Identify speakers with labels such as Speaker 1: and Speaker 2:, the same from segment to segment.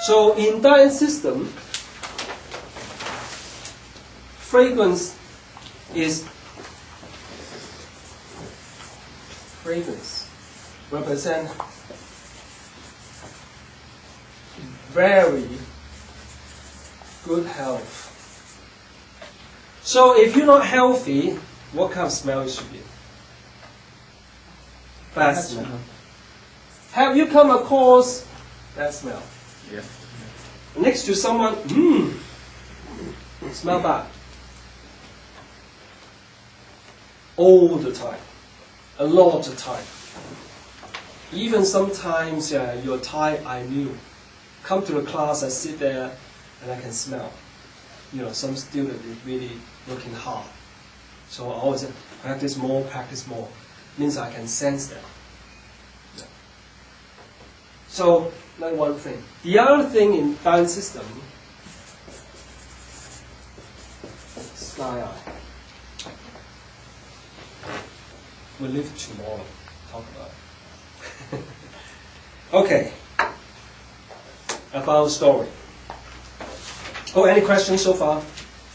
Speaker 1: So in diet system, fragrance represent very good health. So if you're not healthy, what kind of smell it should be? Bad smell. Have you come across that smell?
Speaker 2: Yeah.
Speaker 1: Next to someone, smell bad. All the time. A lot of time. Even sometimes you're tired, I knew. Come to the class, I sit there and I can smell. Some student is really working hard. So I always say, practice more. Means I can sense that. Yeah. So, that's one thing. The other thing in diet system, sky eye. We'll leave tomorrow. Talk about it. Okay. About story. Oh, any questions so far?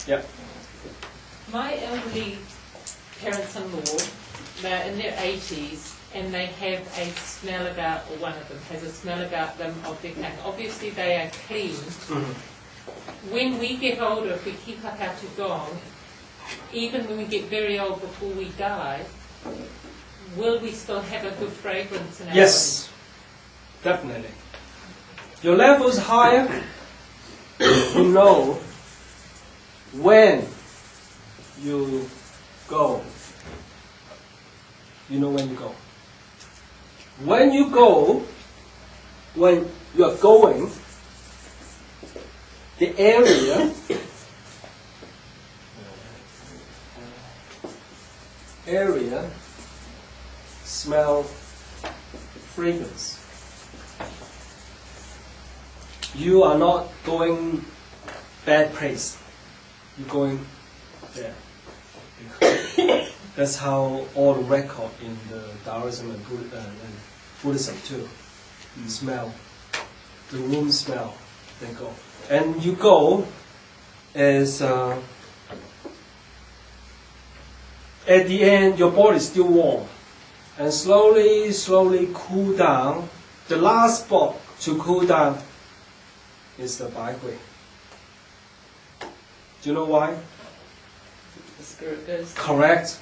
Speaker 1: Yeah.
Speaker 3: My elderly parents-in-law, they're in their 80s, and they have a smell about, or one of them has a smell about them of their tongue. Obviously they are clean. Mm-hmm. When we get older, if we keep up our Qigong, even when we get very old before we die, will we still have a good fragrance in our
Speaker 1: Yes, definitely. Your level is higher, you know when you go. You know when you go. When you go, when you are going, the area smell fragrance. You are not going bad place. You're going there. That's how all the record in the Taoism and Buddhism too. Smell. The room smell. They go. And you go as at the end your body is still warm. And slowly cool down. The last spot to cool down is the Bai Hui. Do you know why?
Speaker 3: The spirit goes.
Speaker 1: Correct.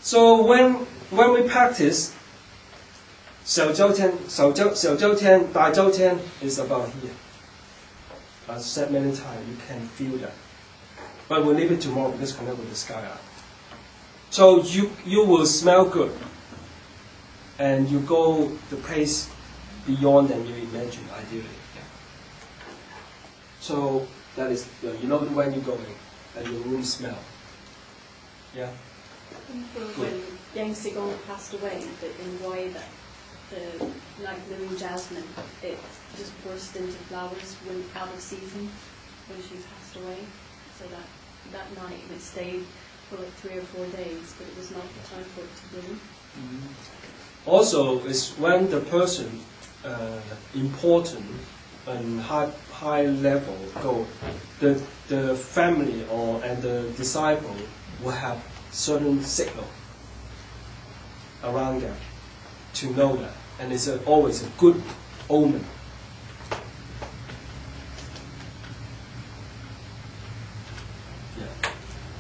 Speaker 1: So when we practice, 小周天, Dai Zhou Tian is about here. I've said many times, you can feel that. But we'll leave it tomorrow because connect with the sky eye. So you will smell good. And you go the place beyond than you imagine, ideally. So that is, you know when you're going, and your room smell. Yeah?
Speaker 4: When Yang Qigong passed away, in why that the blue jasmine, it just burst into flowers when out of season when she passed away. So that night it stayed for like 3 or 4 days, but it was not the time for it to bloom.
Speaker 1: Mm-hmm. Also, it's when the person important and high level go, the family and the disciple will have certain signal around them to know that, and it's always a good omen. Yeah.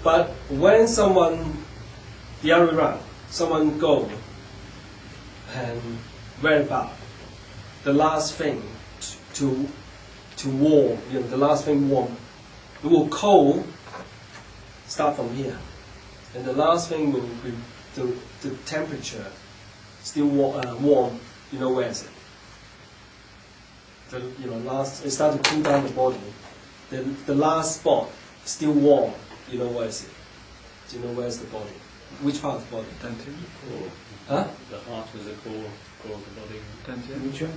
Speaker 1: But when the other way around, someone go and very bad, the last thing to warm, the last thing warm, it will cold, start from here. And the last thing will be the temperature still warm, where is it? It starts to cool down the body. The last spot still warm, where is it? Do you know where's the body? Which part of the body?
Speaker 2: Dantian.
Speaker 1: Huh?
Speaker 2: The heart is the core of the body.
Speaker 5: Dantian.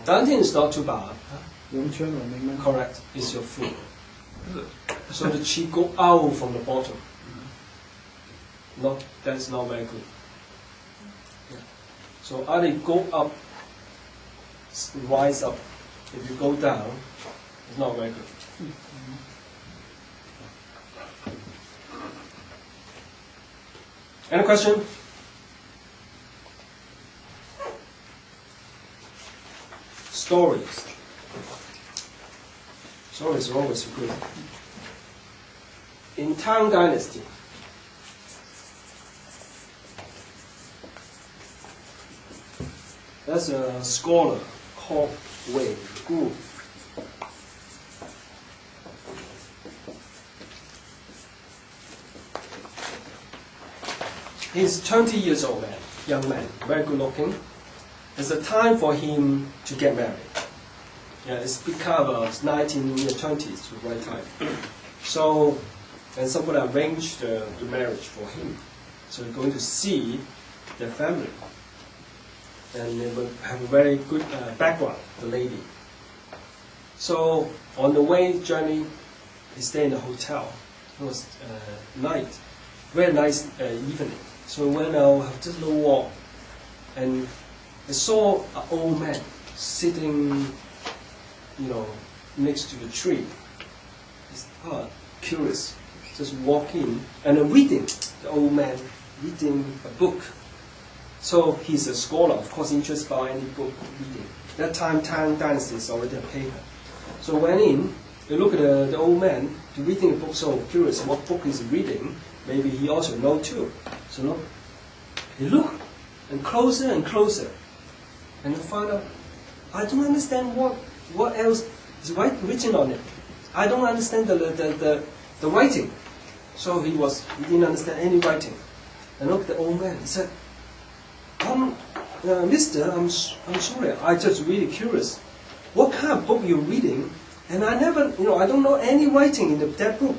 Speaker 1: Dantian is not too bad.
Speaker 5: Huh?
Speaker 1: Correct. It's your foot. So the chi go out from the bottom. That's not very good. Yeah. So either go up, rise up, If you go down, it's not very good. Any question? Stories. Stories are always good. In Tang Dynasty, there's a scholar called Wei Gu. He's 20 years old man, young man, very good looking. It's a time for him to get married. Yeah, it's become 1920s, the right time. So, and somebody arranged the marriage for him. So he's going to see their family. And they will have a very good background, the lady. So on the way journey, he stayed in a hotel. It was night, very nice evening. So when I have just a little walk, and I saw an old man sitting, next to the tree. It's curious, just walking and reading. The old man reading a book. So he's a scholar, of course, interested by any book reading. That time, Tang Dynasty is already a paper. So went in, they look at the old man reading a book, so curious what book he's reading. Maybe he also know too. So look, he look, and closer, and then find out, I don't understand what else is written on it. I don't understand the writing. So he didn't understand any writing. And look at the old man, he said, Mister, I'm sorry, I just really curious. What kind of book you're reading? And I never, I don't know any writing in that book.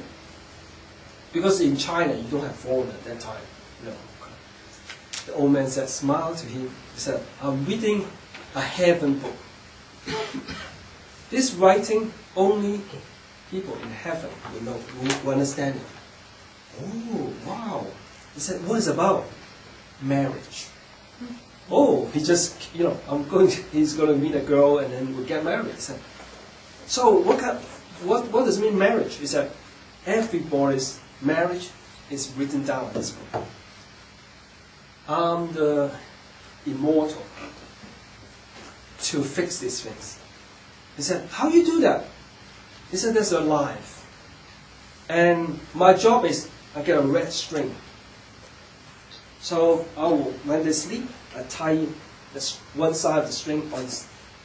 Speaker 1: Because in China, you don't have phone at that time. The old man said, smiled to him. He said, I'm reading a heaven book. This writing, only people in heaven will know, will understand it. Oh, wow. He said, what is it about? Marriage. Oh, he's going to meet a girl and then we'll get married. He said, so what does it mean marriage? He said, everybody's marriage is written down in this book. I'm the immortal to fix these things. He said, how you do that? He said, there's a life. And my job is, I get a red string. So when they sleep, I tie one side of the string on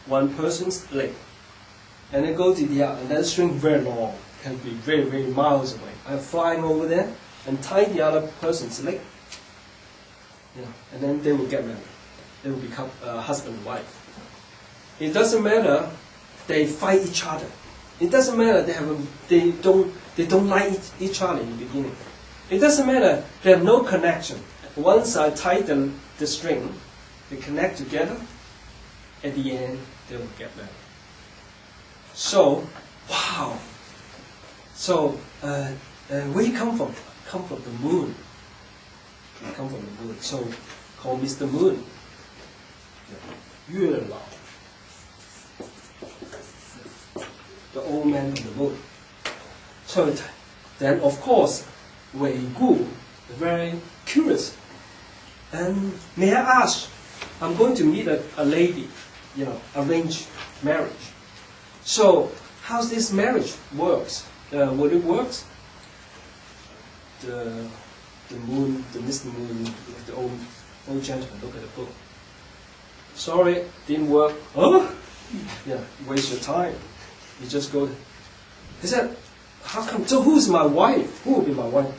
Speaker 1: one person's leg. And then go to the other, and that string very long, can be very, very miles away. I'm flying over there and tie the other person's leg. And then they will get married. They will become husband and wife. It doesn't matter they fight each other. It doesn't matter they don't like each other in the beginning. It doesn't matter they have no connection. Once I tie the string, they connect together. At the end, they will get married. So, wow. So, where you come from? Come from the moon. You come from the moon. So, call Mr. Moon. 月老. The old man from the moon. So then, of course, Wei Gu, very curious. And may I ask, I'm going to meet a lady, arrange marriage. So, how's this marriage works? Will it work? The moon, the Mr. Moon, the old gentleman, look at the book. Sorry, didn't work. Huh? Yeah, waste your time. You just go. He said, how come? So who's my wife? Who will be my wife?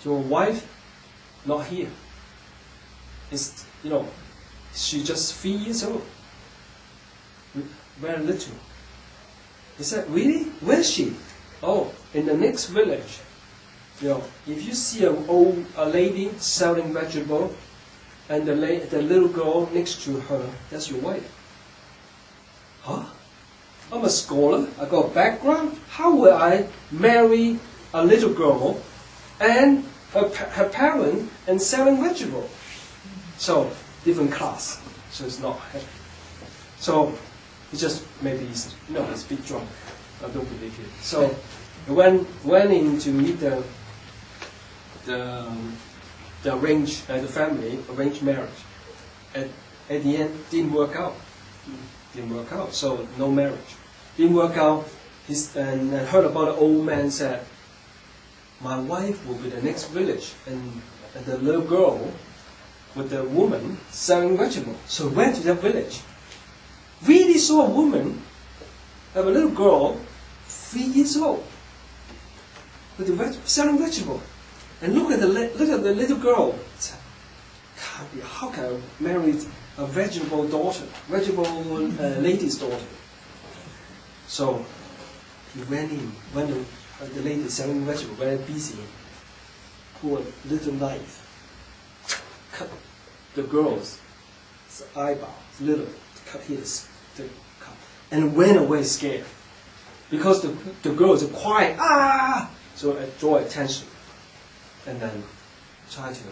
Speaker 1: Your wife, not here. It's, she's just 3 years old. Very little. He said, really? Where's she? Oh, in the next village. If you see a lady selling vegetable, and the little girl next to her, that's your wife. Huh? I'm a scholar, I got a background. How will I marry a little girl and her parent and selling vegetable? So, different class. So it's not. So, He just maybe he's a bit drunk. I don't believe it. So he went in to meet the arranged the family arranged marriage. At the end, didn't work out. Didn't work out. So no marriage. Didn't work out. And I heard about the old man said, my wife will be the next village, and the little girl with the woman selling vegetables. So he went to that village. Really saw a woman, a little girl, 3 years old, with selling vegetables. And look at the little girl. Can't be. How can I marry a vegetable daughter, lady's daughter? So he went in. When the lady selling vegetables, very busy, pulled a little knife, cut the girl's eyeball, little, cut his, and went away scared because the girl is quiet. Ah! So I draw attention, and then try to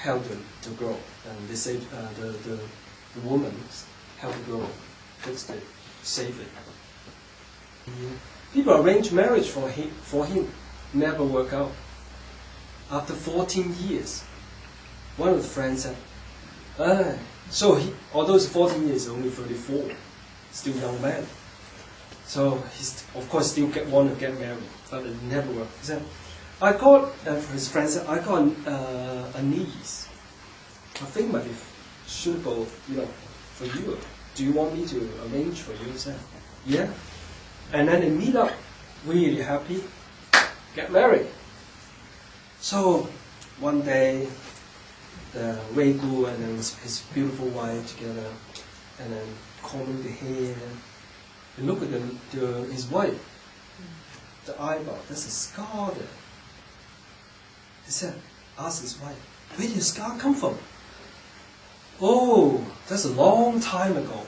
Speaker 1: help the girl, and they say the woman help the girl fix it, save it. People arrange marriage for him, never work out. After 14 years, one of the friends said, so he, although he's 14 years, only 34, still young man. So he's of course still want to get married, but it never worked. He said, I got, his friend said, I got a niece. I think might be suitable, for you. Do you want me to arrange for you? He said, yeah. And then they meet up, really happy, get married. So one day, the Wei Gu and then his beautiful wife together, and then combing the hair, and look at his wife, the eyebrow, there's a scar there. He said, ask his wife, where did the scar come from? Oh, that's a long time ago.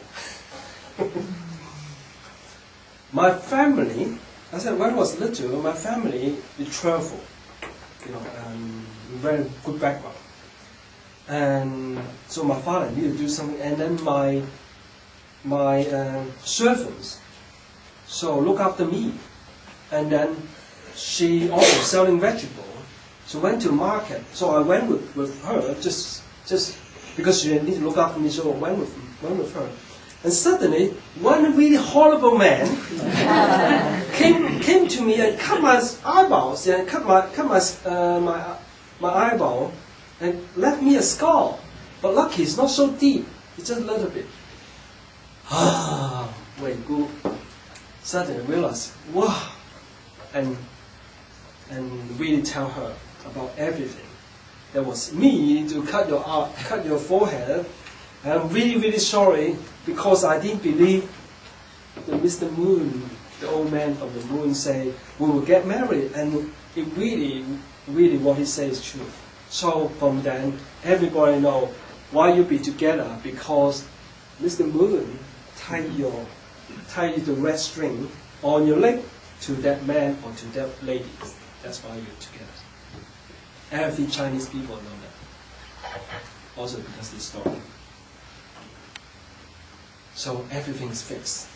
Speaker 1: My family, I said, when I was little, my family, we travel, very good background. And so my father needed to do something, and then my servants, so look after me. And then she also selling vegetables, so went to the market. So I went with her, just because she didn't need to look after me, so I went with her. And suddenly, one really horrible man came to me and cut my eyeballs and cut my eyeball and left me a scar. But lucky, it's not so deep. It's just a little bit. Very good. Suddenly realized, wow, and really tell her about everything. That was me to cut your forehead. I'm really, really sorry because I didn't believe that Mr. Moon, the old man from the moon, say we will get married, and it really, really what he says is true. So from then, everybody know why you be together, because Mr. Moon tied the red string on your leg to that man or to that lady. That's why you're together. Every Chinese people know that. Also because they story. So everything's fixed.